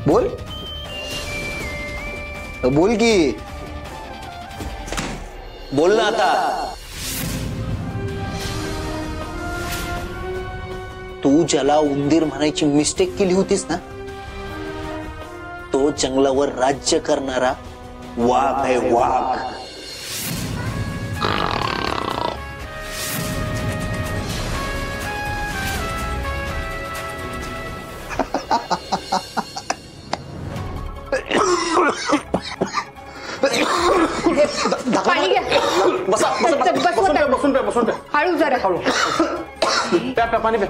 बोल बोल की बोल ना आता। तू ज्याला उंदीर म्हणायची मिस्टेक केली होतीस ना, तो जंगलावर राज्य करणारा वाघ आहे, वाघ। पाणी घ्या। बसा बसून प्या। हळू जरा हळू प्या पाणी प्या।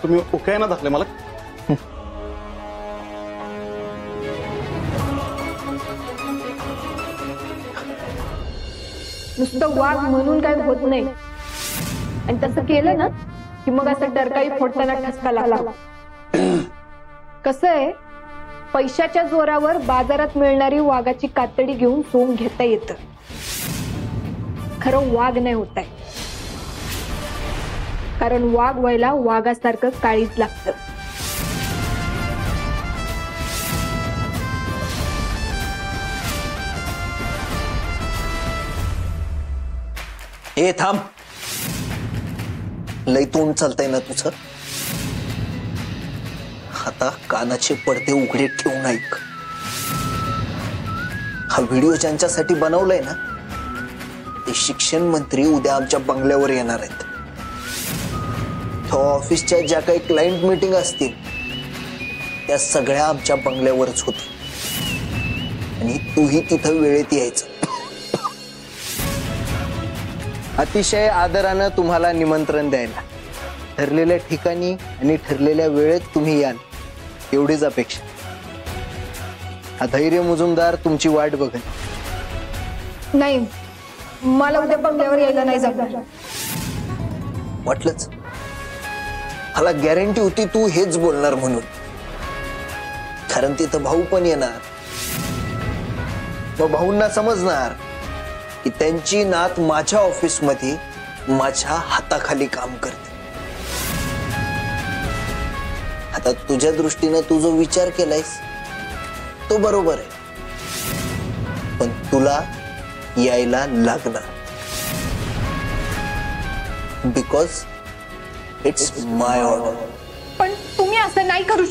तुम्ही ओके ना दाखले मला? नुसतं वाघ म्हणून काय होत नाही, आणि तसं केलं ना की मग असं डरकाळी फोडताना ठसका लागला। कसं आहे, पैशाच्या जोरावर बाजारात मिळणारी वाघाची कातडी घेऊन सोंग घेता येतं, खरं वाघ नाही होत आहे, कारण वाघ व्हायला वाघासारखं काळीज लागतं। ए थांब, लय तोंड चालतंय ना तुझं? आता कानाचे पडदे उघडे ठेवून ऐक। हा व्हिडिओ ज्यांच्यासाठी बनवलाय ना, ते शिक्षण मंत्री उद्या आमच्या बंगल्यावर येणार आहेत। ऑफिसच्या ज्या काही क्लायंट मीटिंग असतील त्या सगळ्या आमच्या बंगल्यावरच होतील, आणि तूही तिथं वेळेत यायचं। अतिशय आदरानं तुम्हाला निमंत्रण द्यायला, ठरलेल्या ठिकाणी आणि ठरलेल्या वेळेत तुम्ही याल, एवढीच अपेक्षा। हा धैर्य मुजुमदार तुमची वाट बघेल। नाही, मला उद्या बंगल्यावर यायला नाही जमणार। वाटलंच, मला गॅरंटी होती तू हेच बोलणार म्हणून, कारण तिथं भाऊ पण येणार। मग भाऊंना समजणार की त्यांची नात माझ्या ऑफिस मध्ये माझ्या हाताखाली काम करते। आता तुझ्या दृष्टीने तू जो विचार केलायस तो बरोबर आहे, पण तुला यायला लागणार, बिकॉज इट्स माय ऑर्डर। पण तुम्ही असं नाही करू